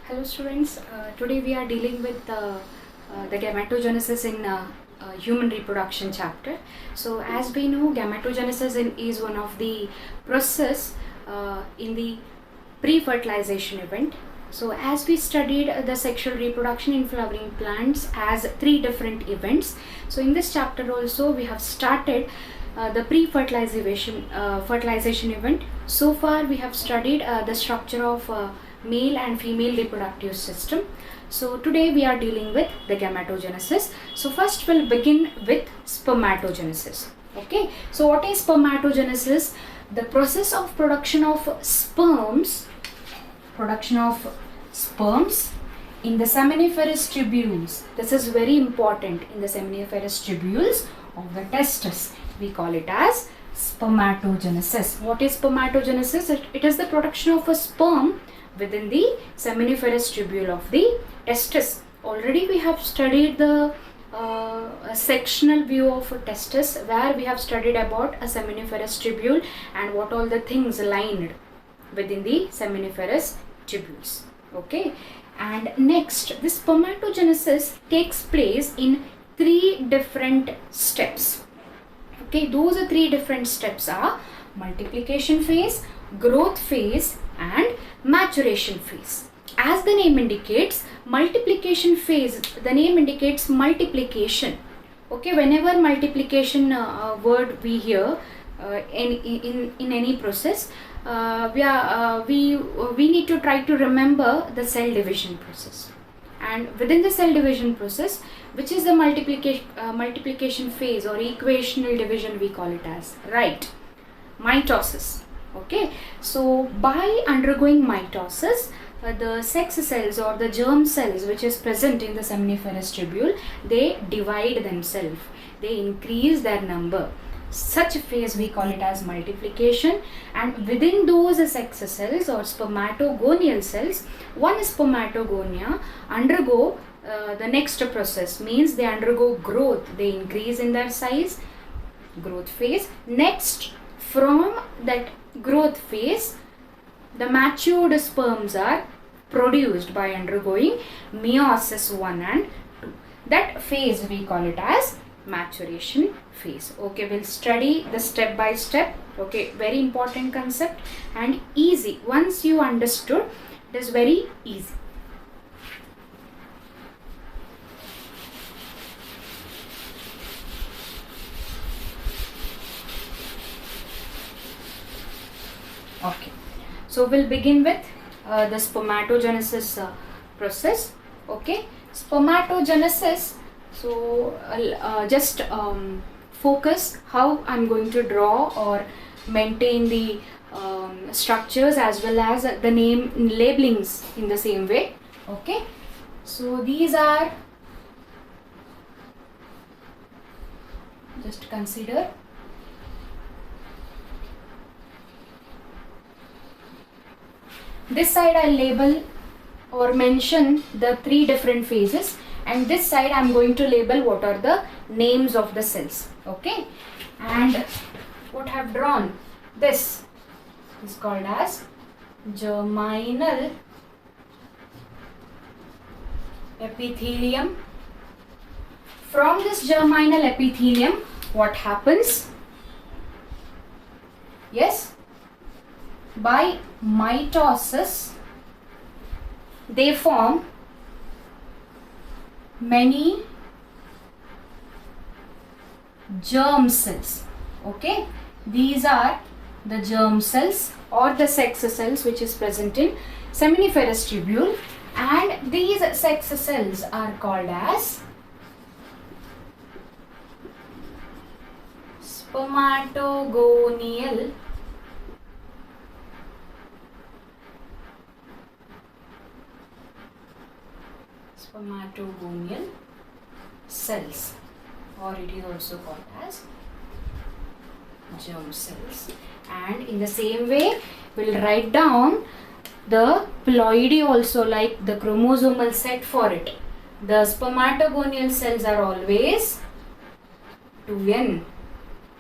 Hello students, today we are dealing with the gametogenesis in human reproduction chapter. So as we know, gametogenesis is one of the process in the pre-fertilization event. So as we studied the sexual reproduction in flowering plants as three different events, so in this chapter also we have started the pre-fertilization fertilization event. So far we have studied the structure of male and female reproductive system. So today we are dealing with the gametogenesis. So first we'll begin with spermatogenesis. Okay, so what is spermatogenesis? The process of production of sperms in the seminiferous tubules. This is very important. In the seminiferous tubules of the testis, we call it as spermatogenesis. What is spermatogenesis? It is the production of a sperm within the seminiferous tubule of the testis. Already we have studied the sectional view of a testis, where we have studied about a seminiferous tubule and what all the things lined within the seminiferous tubules. Okay, and next, this spermatogenesis takes place in three different steps. Okay, those are three different steps are multiplication phase, growth phase and maturation phase. As the name indicates, multiplication phase, the name indicates multiplication. Okay, whenever multiplication word we hear in any process, we need to try to remember the cell division process. And within the cell division process, which is the multiplication phase or equational division, we call it as, right, mitosis. Okay, so by undergoing mitosis, the sex cells or the germ cells which is present in the seminiferous tubule, they divide themselves, they increase their number. Such a phase we call it as multiplication, and within those sex cells or spermatogonial cells, one spermatogonia undergo the next process, means they undergo growth, they increase in their size, growth phase. Next, from that growth phase, the matured sperms are produced by undergoing meiosis 1 and 2. That phase we call it as maturation phase. Okay, we'll study the step by step. Okay, very important concept and easy. Once you understood, it is very easy. Okay, so we'll begin with the spermatogenesis process. Okay, spermatogenesis. So just focus how I'm going to draw or maintain the structures as well as the name labelings in the same way. Okay, so these are, just consider, this side I'll label or mention the three different phases, and this side I'm going to label what are the names of the cells. Okay, and what I have drawn, this is called as germinal epithelium. From this germinal epithelium, what happens? Yes, by mitosis, they form many germ cells. Okay, these are the germ cells or the sex cells which is present in seminiferous tubule, and these sex cells are called as spermatogonial cells, or it is also called as germ cells. And in the same way, we'll write down the ploidy also, like the chromosomal set for it. The spermatogonial cells are always 2n.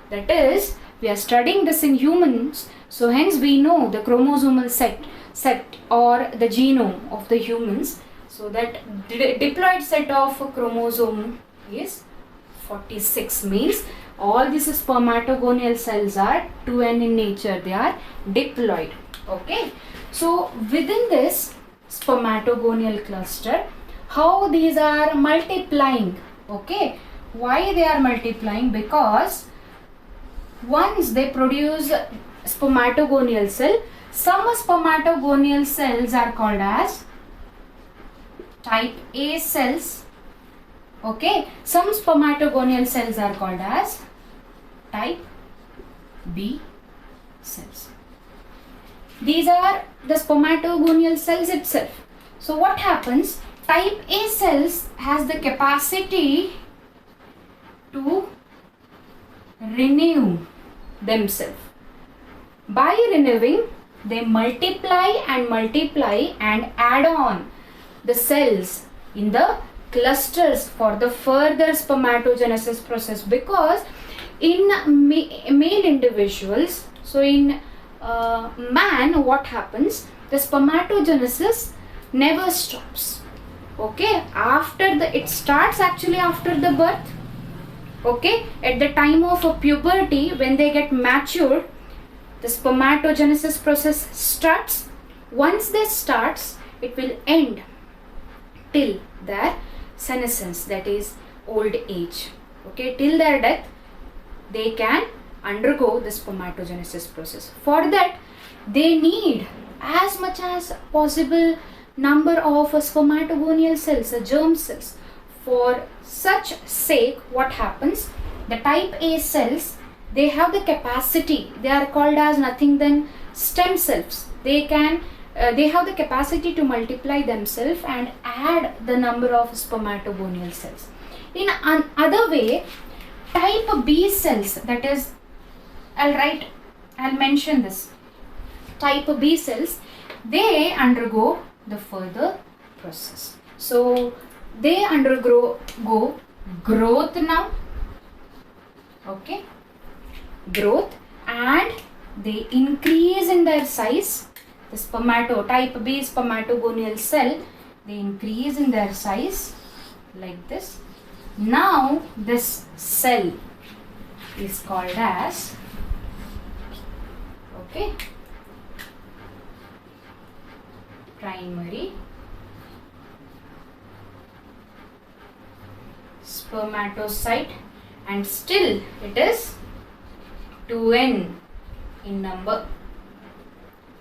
That is, we are studying this in humans, so hence we know the chromosomal set. set or the genome of the humans. So that diploid set of chromosome is 46, means all these spermatogonial cells are 2n in nature, they are diploid. Okay, so within this spermatogonial cluster, how these are multiplying? Okay, why they are multiplying? Because once they produce spermatogonial cell, some spermatogonial cells are called as type A cells. Okay, some spermatogonial cells are called as type B cells. These are the spermatogonial cells itself. So what happens? Type A cells has the capacity to renew themselves. By renewing, they multiply and add on the cells in the clusters for the further spermatogenesis process. Because in male individuals, so in man, what happens? The spermatogenesis never stops. Okay, it starts actually after the birth. Okay, at the time of puberty, when they get matured, the spermatogenesis process starts. Once this starts, it will end till their senescence, that is old age. Okay, till their death, they can undergo the spermatogenesis process. For that, they need as much as possible number of spermatogonial cells, germ cells. For such sake, what happens? The type A cells, they have the capacity, they are called as nothing than stem cells. They have the capacity to multiply themselves and add the number of spermatogonial cells. In another way, type B cells, that is, I'll mention this. Type B cells, they undergo the further process. So they undergo growth now. Okay, growth, and they increase in their size. The type B spermatogonial cell, they increase in their size like this. Now this cell is called as, okay, primary spermatocyte, and still it is 2n in number.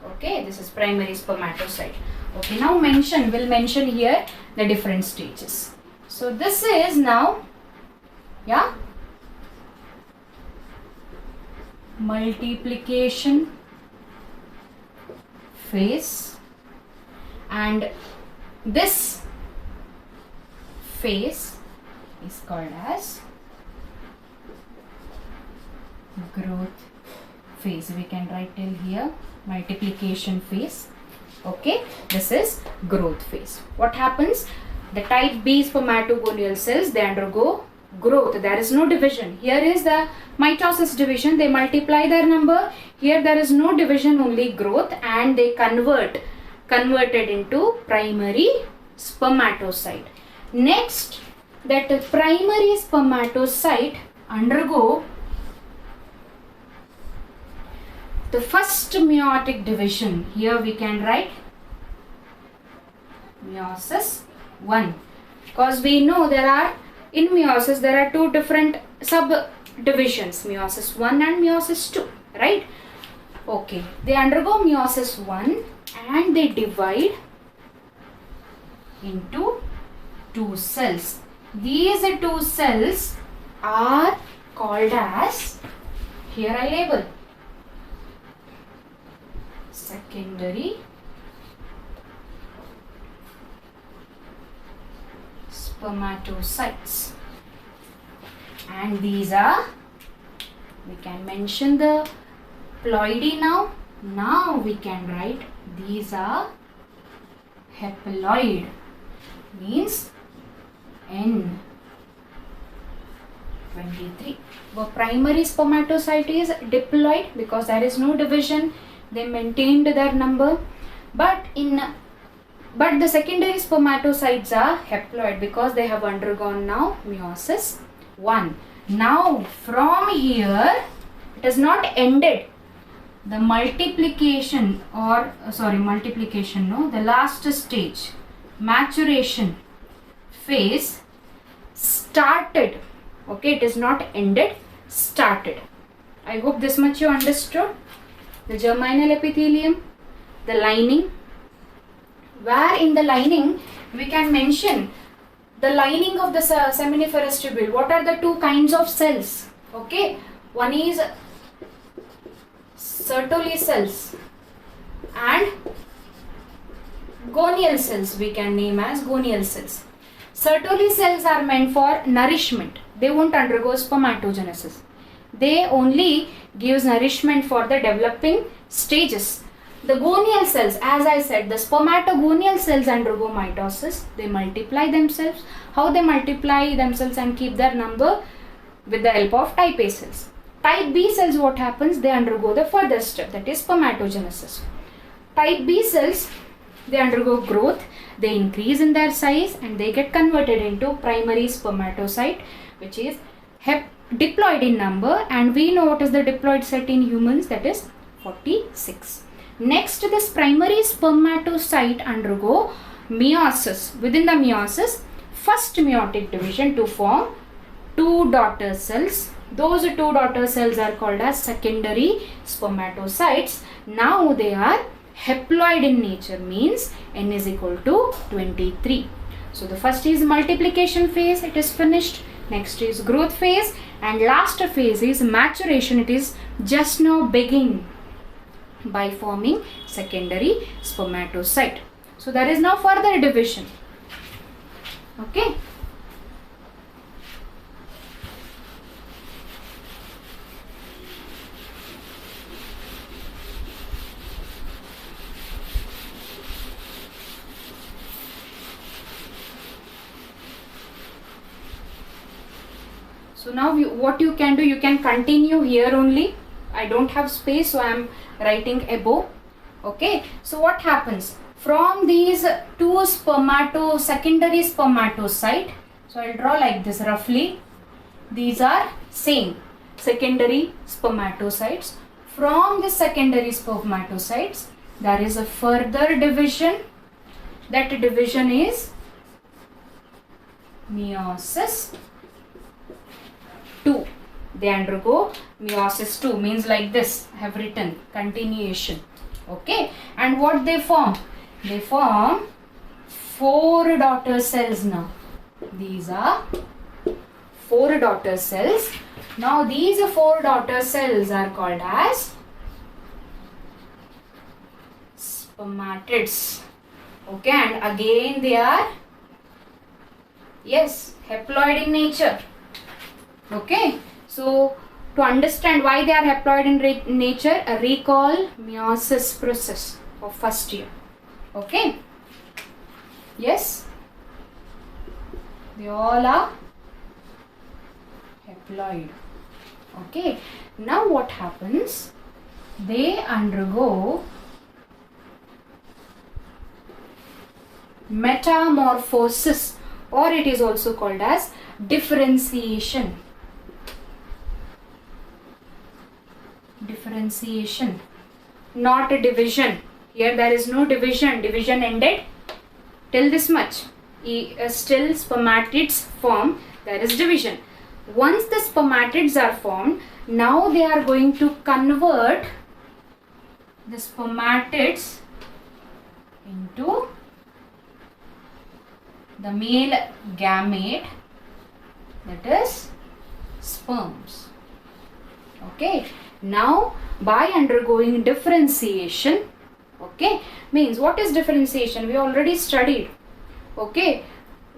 Okay, this is primary spermatocyte. Okay, now we'll mention here the different stages. So this is now, yeah, multiplication phase, and this phase is called as growth phase. We can write till here multiplication phase. Okay, this is growth phase. What happens? The type B spermatogonial cells, they undergo growth. There is no division. Here is the mitosis division. They multiply their number. Here there is no division, only growth, and they converted into primary spermatocyte. Next, that primary spermatocyte undergo the first meiotic division. Here we can write meiosis 1, because we know in meiosis there are two different subdivisions, meiosis 1 and meiosis 2, right? Okay, they undergo meiosis 1 and they divide into two cells. These two cells are called as, here I label, secondary spermatocytes, and these are, we can mention the ploidy now. Now we can write these are haploid, means N23. The primary spermatocyte is diploid because there is no division. They maintained their number. But the secondary spermatocytes are haploid because they have undergone now meiosis 1. Now from here it has not ended. The the last stage, maturation phase started. Okay, it is not ended, started. I hope this much you understood. The germinal epithelium, the lining, where in the lining we can mention the lining of the seminiferous tubule. What are the two kinds of cells? Okay, one is Sertoli cells and gonial cells, we can name as gonial cells. Sertoli cells are meant for nourishment. They won't undergo spermatogenesis. They only gives nourishment for the developing stages. The gonial cells, as I said, the spermatogonial cells undergo mitosis. They multiply themselves. How they multiply themselves and keep their number? With the help of type A cells. Type B cells, what happens? They undergo the further step, that is spermatogenesis. Type B cells, they undergo growth, they increase in their size and they get converted into primary spermatocyte, which is diploid in number, and we know what is the diploid set in humans, that is 46. Next, this primary spermatocyte undergo meiosis. Within the meiosis, first meiotic division to form two daughter cells. Those two daughter cells are called as secondary spermatocytes. Now they are haploid in nature, means n is equal to 23. So the first is multiplication phase, it is finished. Next is growth phase, and last phase is maturation. It is just now beginning by forming secondary spermatocyte. So there is now further division. Okay. So now what you can do, you can continue here only. I don't have space, so I am writing above. Okay. So what happens? From these two secondary spermatocyte, so I will draw like this roughly. These are same secondary spermatocytes. From the secondary spermatocytes, there is a further division. That division is meiosis 2. They undergo meiosis 2, means like this. I have written continuation. Okay. And what they form? They form 4 daughter cells now. These are 4 daughter cells. Now these 4 daughter cells are called as spermatids. Okay. And again they are, yes, haploid in nature. Okay, so to understand why they are haploid in nature, recall meiosis process of first year. Okay, yes, they all are haploid. Okay, now what happens? They undergo metamorphosis, or it is also called as differentiation. Differentiation, not a division. Here there is no division. Division ended till this much. Still spermatids form. There is division. Once the spermatids are formed, now they are going to convert the spermatids into the male gamete, that is sperms. Okay. Now by undergoing differentiation, okay, means what is differentiation? We already studied. Okay,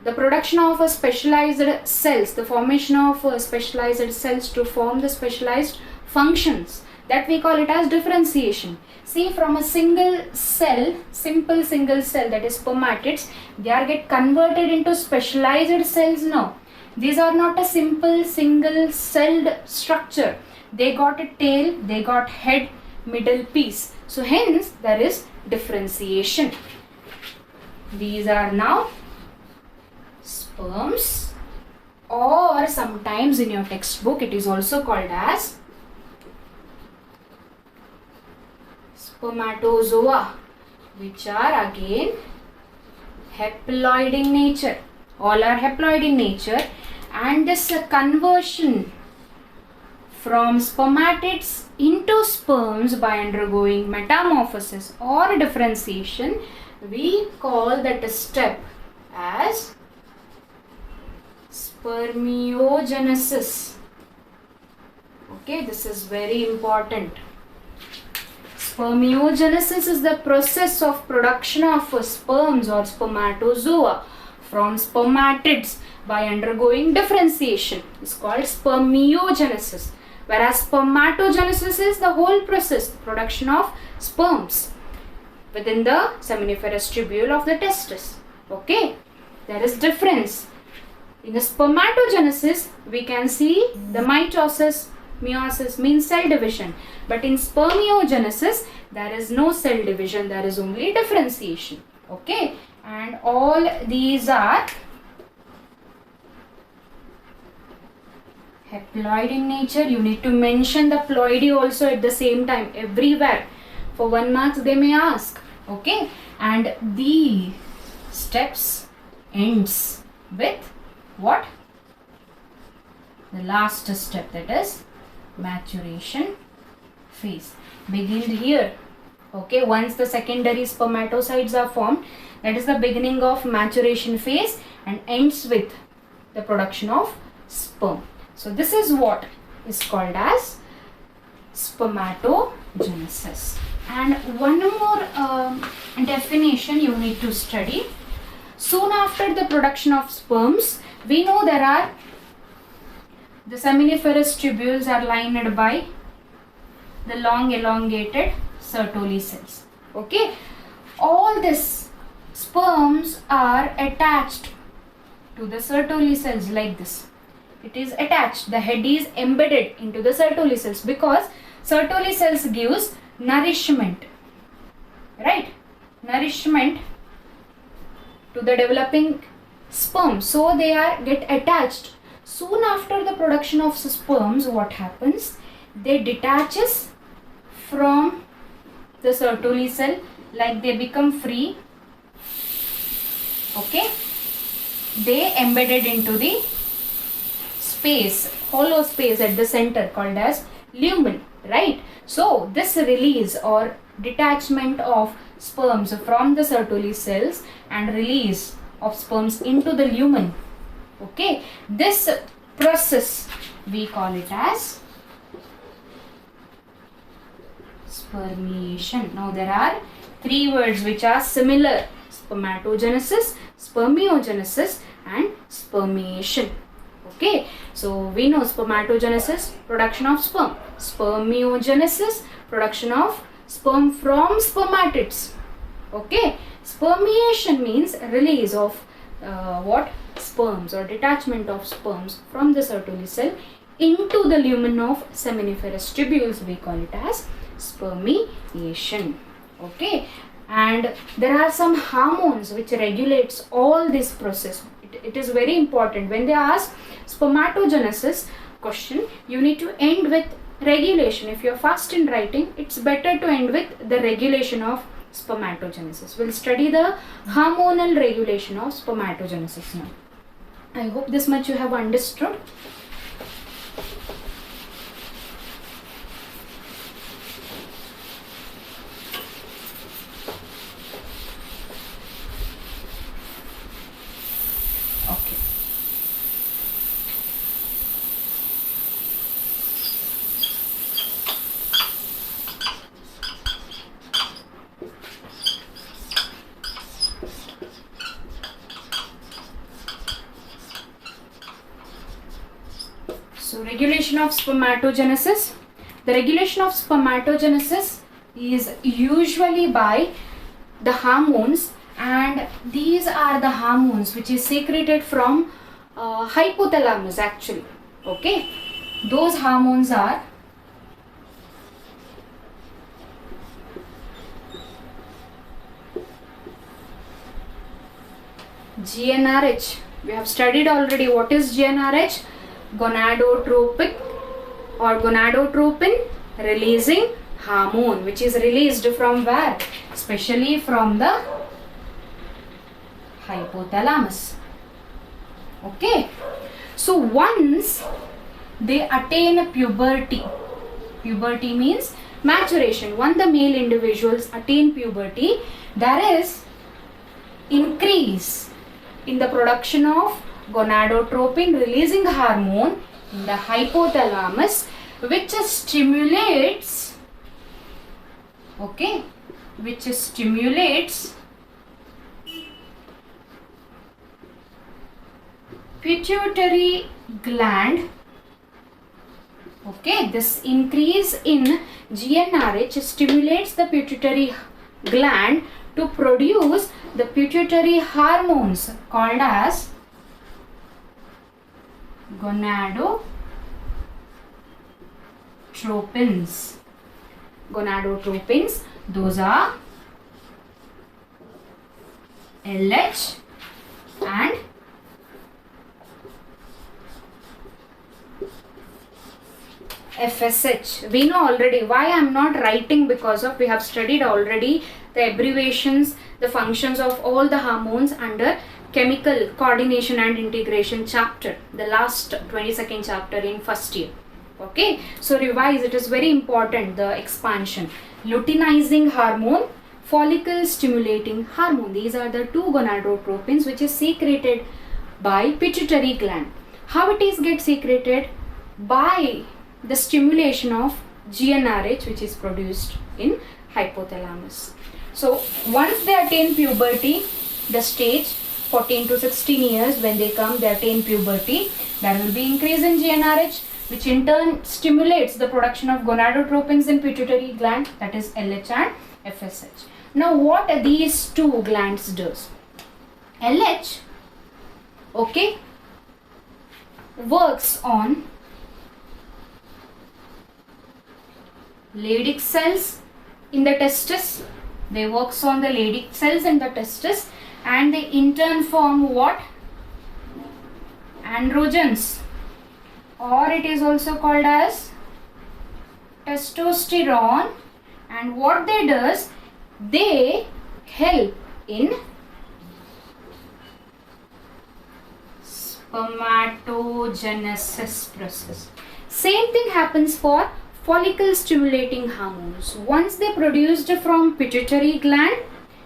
the production of a specialized cells, the formation of specialized cells to form the specialized functions, that we call it as differentiation. See, from a single cell, simple single cell, that is spermatids, they are get converted into specialized cells now. These are not a simple single celled structure. They got a tail, they got head, middle piece. So hence there is differentiation. These are now sperms, or sometimes in your textbook it is also called as spermatozoa, which are again haploid in nature. All are haploid in nature, and this conversion from spermatids into sperms by undergoing metamorphosis or differentiation, we call that step as spermiogenesis. Okay, this is very important. Spermiogenesis is the process of production of sperms or spermatozoa from spermatids by undergoing differentiation. It's called spermiogenesis. Whereas spermatogenesis is the whole process, production of sperms within the seminiferous tubule of the testis. Okay, there is difference. In the spermatogenesis, we can see the mitosis, meiosis means cell division. But in spermiogenesis, there is no cell division, there is only differentiation. Okay, and all these are haploid in nature. You need to mention the ploidy also at the same time everywhere. For 1 mark they may ask. Okay, and the steps ends with what? The last step, that is maturation phase. Beginning here. Okay, once the secondary spermatocytes are formed, that is the beginning of maturation phase and ends with the production of sperm. So this is what is called as spermatogenesis. And one more definition you need to study. Soon after the production of sperms, we know there are the seminiferous tubules are lined by the long elongated Sertoli cells. Okay, all these sperms are attached to the Sertoli cells like this. It is attached, the head is embedded into the Sertoli cells because Sertoli cells gives nourishment, right? Nourishment to the developing sperm, so they get attached. Soon after the production of sperms, what happens? They detaches from the Sertoli cell, like they become free. Okay, they embedded into the space, hollow space at the center called as lumen, right? So this release or detachment of sperms from the Sertoli cells and release of sperms into the lumen, okay, this process we call it as spermiation. Now there are 3 words which are similar: spermatogenesis, spermiogenesis and spermiation. Okay, so we know spermatogenesis, production of sperm; spermiogenesis, production of sperm from spermatids. Okay, spermiation means release of what? Sperms or detachment of sperms from the Sertoli cell into the lumen of seminiferous tubules. We call it as spermiation. Okay, and there are some hormones which regulates all this process. It is very important. When they ask spermatogenesis question, you need to end with regulation. If you are fast in writing, it's better to end with the regulation of spermatogenesis. We'll study the hormonal regulation of spermatogenesis now. I hope this much you have understood. Okay. So regulation of spermatogenesis. The regulation of spermatogenesis is usually by the hormones, and these are the hormones which is secreted from hypothalamus actually. Okay, those hormones are GnRH. We have studied already what is GnRH. Gonadotropic or gonadotropin releasing hormone, which is released from where? Especially from the hypothalamus. Okay. So once they attain puberty, puberty means maturation. When the male individuals attain puberty, there is increase in the production of gonadotropin releasing hormone in the hypothalamus, which stimulates, okay, which stimulates pituitary gland. Okay, this increase in GnRH stimulates the pituitary gland to produce the pituitary hormones called as gonadotropins. Gonadotropins, those are LH and FSH. We know already. Why I am not writing? Because of we have studied already the abbreviations, the functions of all the hormones under chemical coordination and integration chapter, the last 22nd chapter in first year. Okay, so revise, it is very important, the expansion. Luteinizing hormone, follicle stimulating hormone. These are the two gonadotropins which is secreted by pituitary gland. How it is get secreted? By the stimulation of GnRH, which is produced in hypothalamus. So once they attain puberty, the stage 14 to 16 years, when they come, they attain puberty, there will be increase in GnRH, which in turn stimulates the production of gonadotropins in pituitary gland, that is LH and FSH. Now what these two glands does? LH, okay, works on Leydig cells in the testis. They works on the Leydig cells in the testis, and they in turn form what? Androgens, or it is also called as testosterone. And what they does, they help in spermatogenesis process. Same thing happens for follicle stimulating hormones. Once they produced from pituitary gland,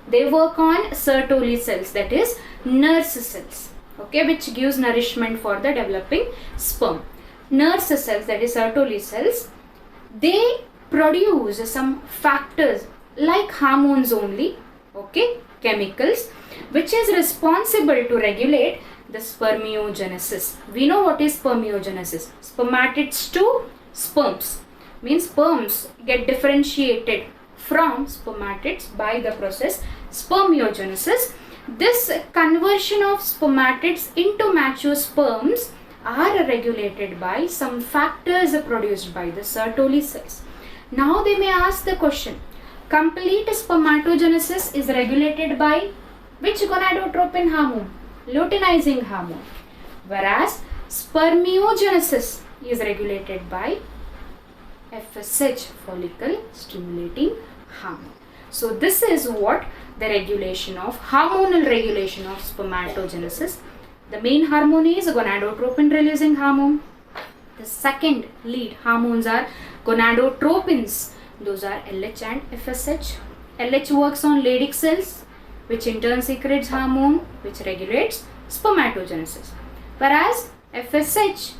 they work on Sertoli cells, that is nurse cells, okay, which gives nourishment for the developing sperm. Nurse cells, that is Sertoli cells, they produce some factors like hormones only, okay, chemicals, which is responsible to regulate the spermiogenesis. We know what is spermiogenesis. Spermatids to sperms, means sperms get differentiated from spermatids by the process spermiogenesis. This conversion of spermatids into mature sperms are regulated by some factors produced by the Sertoli cells. Now they may ask the question, complete spermatogenesis is regulated by which gonadotropin hormone? Luteinizing hormone. Whereas spermiogenesis is regulated by FSH, follicle stimulating hormone. So this is what the regulation of hormonal regulation of spermatogenesis. The main hormone is gonadotropin releasing hormone. The second lead hormones are gonadotropins. Those are LH and FSH. LH works on Leydig cells, which in turn secretes hormone which regulates spermatogenesis. Whereas FSH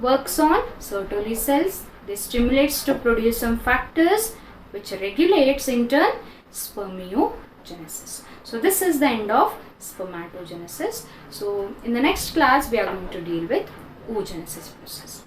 works on Sertoli cells. They stimulates to produce some factors which regulates in turn spermiogenesis. So this is the end of spermatogenesis. So in the next class we are going to deal with oogenesis process.